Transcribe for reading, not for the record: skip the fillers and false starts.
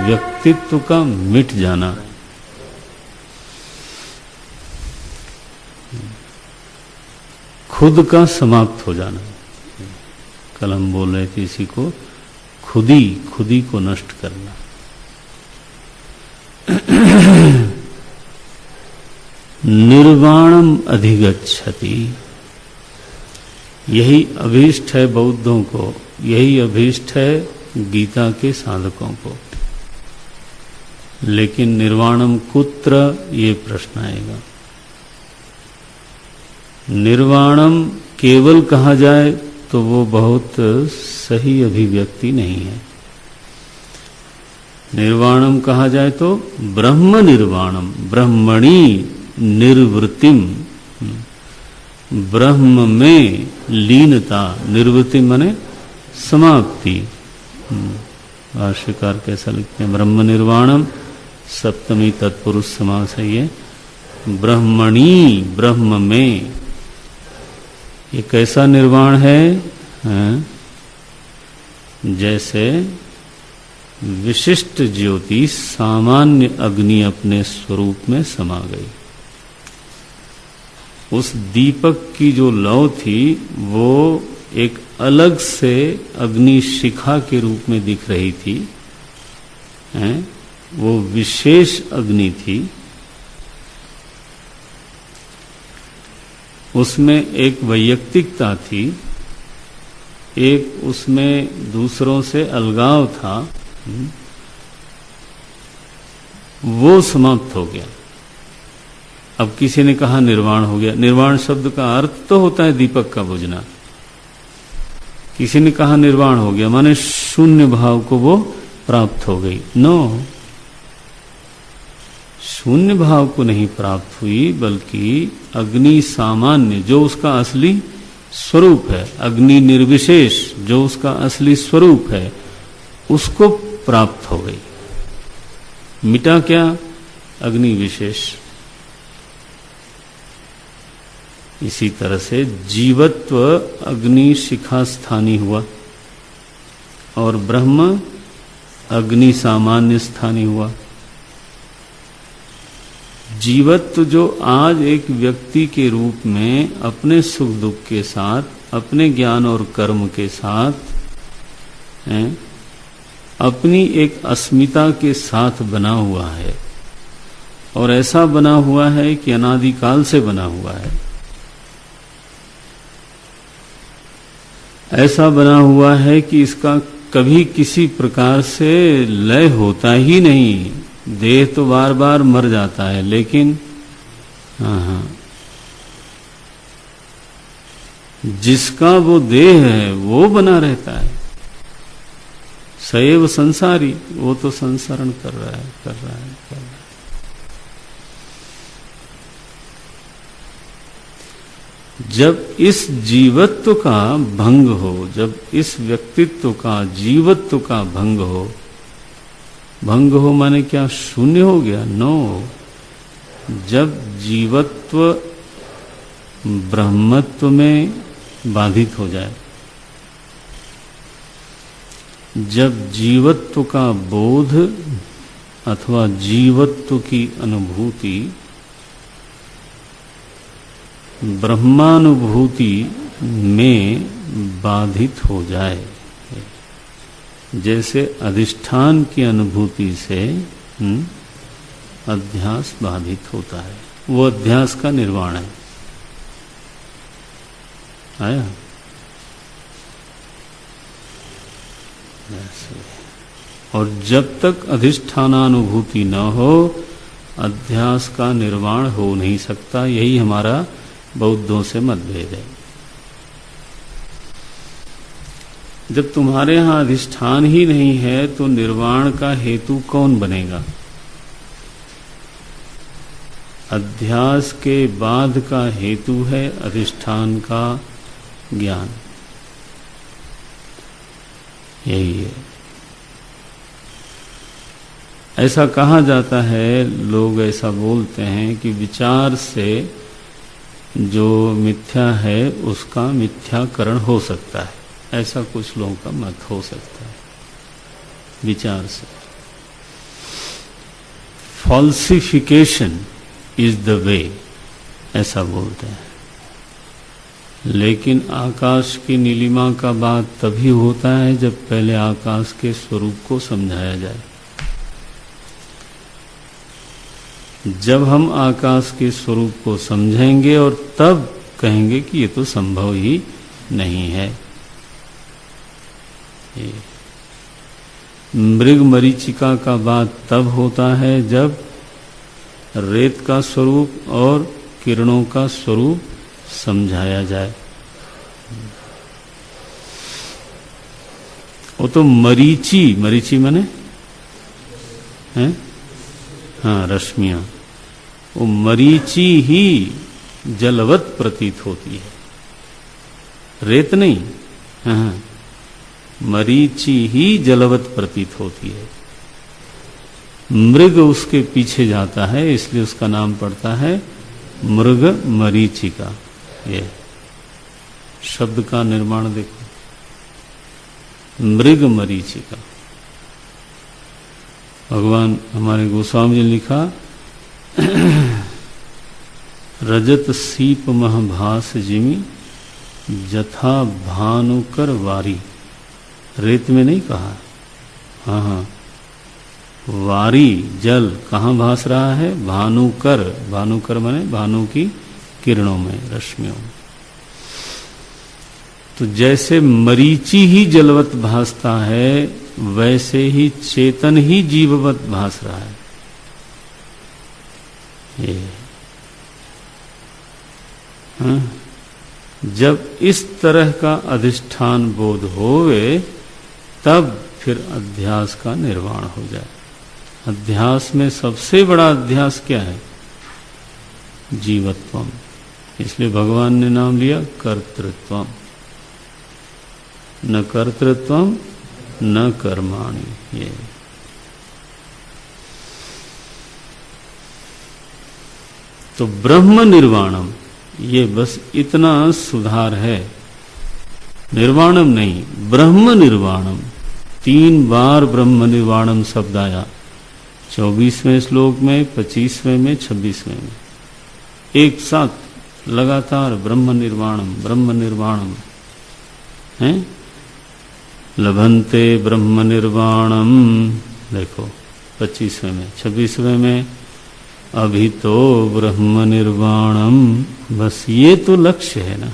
व्यक्तित्व का मिट जाना, खुद का समाप्त हो जाना। कल हम बोल रहे थे इसी को, खुदी को नष्ट करना। निर्वाणम अधिगच्छति, यही अभीष्ट है बौद्धों को, यही अभीष्ट है गीता के साधकों को। लेकिन निर्वाणम कुत्र, ये प्रश्न आएगा। निर्वाणम केवल कहा जाए तो वो बहुत सही अभिव्यक्ति नहीं है। निर्वाणम कहा जाए तो ब्रह्म निर्वाणम, ब्रह्मणी निर्वृत्तिम, ब्रह्म में लीनता, निर्वृत्ति माने समाप्ति। भाष्यकार कैसा लिखते हैं, ब्रह्म निर्वाणम सप्तमी तत्पुरुष समास है ये, ब्रह्मणी, ब्रह्म में। ये कैसा निर्वाण है? जैसे विशिष्ट ज्योति सामान्य अग्नि अपने स्वरूप में समा गई। उस दीपक की जो लौ थी वो एक अलग से अग्नि शिखा के रूप में दिख रही थी, वो विशेष अग्नि थी। उसमें एक वैयक्तिकता थी, एक उसमें दूसरों से अलगाव था, वो समाप्त हो गया। अब किसी ने कहा निर्वाण हो गया। निर्वाण शब्द का अर्थ तो होता है दीपक का बुझना। किसी ने कहा निर्वाण हो गया माने शून्य भाव को वो प्राप्त हो गई। नो, शून्य भाव को नहीं प्राप्त हुई, बल्कि अग्नि सामान्य जो उसका असली स्वरूप है, अग्नि निर्विशेष जो उसका असली स्वरूप है, उसको प्राप्त हो गई। मिटा क्या? अग्नि विशेष। इसी तरह से जीवत्व अग्नि शिखा स्थानी हुआ और ब्रह्म अग्नि सामान्य स्थानी हुआ। जीवत्व जो आज एक व्यक्ति के रूप में अपने सुख दुख के साथ, अपने ज्ञान और कर्म के साथ, अपनी एक अस्मिता के साथ बना हुआ है, और ऐसा बना हुआ है कि अनादिकाल से बना हुआ है। ऐसा बना हुआ है कि इसका कभी किसी प्रकार से लय होता ही नहीं। देह तो बार बार मर जाता है, लेकिन जिसका वो देह है वो बना रहता है। सैव संसारी, वो तो संसरण कर रहा है। जब इस जीवत्व का भंग हो, जब इस व्यक्तित्व का, जीवत्व का भंग हो माने क्या? शून्य हो गया? नो। जब जीवत्व ब्रह्मत्व में बाधित हो जाए, जब जीवत्व का बोध अथवा जीवत्व की अनुभूति ब्रह्मानुभूति में बाधित हो जाए, जैसे अधिष्ठान की अनुभूति से अध्यास बाधित होता है, वो अध्यास का निर्वाण है। आया? और जब तक अधिष्ठानानुभूति न हो, अध्यास का निर्वाण हो नहीं सकता। यही हमारा बौद्धों से मतभेद है। जब तुम्हारे यहां अधिष्ठान ही नहीं है तो निर्वाण का हेतु कौन बनेगा? अध्यास के बाद का हेतु है अधिष्ठान का ज्ञान। यही है। ऐसा कहा जाता है, लोग ऐसा बोलते हैं कि विचार से जो मिथ्या है उसका मिथ्याकरण हो सकता है। ऐसा कुछ लोगों का मत हो सकता है, विचार से। फॉल्सिफिकेशन इज द वे, ऐसा बोलते हैं। लेकिन आकाश की नीलिमा का बात तभी होता है जब पहले आकाश के स्वरूप को समझाया जाए। जब हम आकाश के स्वरूप को समझेंगे और तब कहेंगे कि ये तो संभव ही नहीं है। मृग मरीचिका का बात तब होता है जब रेत का स्वरूप और किरणों का स्वरूप समझाया जाए। वो तो मरीची, मरीची माने हैं, हाँ रश्मियां, वो मरीची ही जलवत प्रतीत होती है, रेत नहीं। हाँ, मरीची ही जलवत प्रतीत होती है। मृग उसके पीछे जाता है, इसलिए उसका नाम पड़ता है मृग मरीचिका। ये शब्द का निर्माण देखो, मृग मरीचिका। भगवान हमारे गोस्वामी जी ने लिखा रजत सीप महभास जिमी जथा भानुकर वारी। रेत में नहीं कहा, हाँ हाँ, वारी जल कहाँ भास रहा है? भानुकर, भानुकर माने भानु की किरणों में, रश्मियों में। तो जैसे मरीची ही जलवत भासता है, वैसे ही चेतन ही जीववत भास रहा है। ये हाँ? जब इस तरह का अधिष्ठान बोध होवे तब फिर अध्यास का निर्वाण हो जाए। अध्यास में सबसे बड़ा अध्यास क्या है? जीवत्वम। इसलिए भगवान ने नाम लिया कर्तृत्वम। न कर्तृत्वम न कर्माणि। ये तो ब्रह्म निर्वाणम, ये बस इतना सुधार है। निर्वाणम नहीं, ब्रह्म निर्वाणम। 3 बार ब्रह्म निर्वाणम शब्द आया, 24वें श्लोक में, 25वें में, 26वें में, एक साथ लगातार ब्रह्म निर्वाणम, ब्रह्म निर्वाणम है। लभन्ते ब्रह्म निर्वाणम, देखो 25वें में, 26वें में अभी तो ब्रह्म निर्वाणम। बस ये तो लक्ष्य है ना।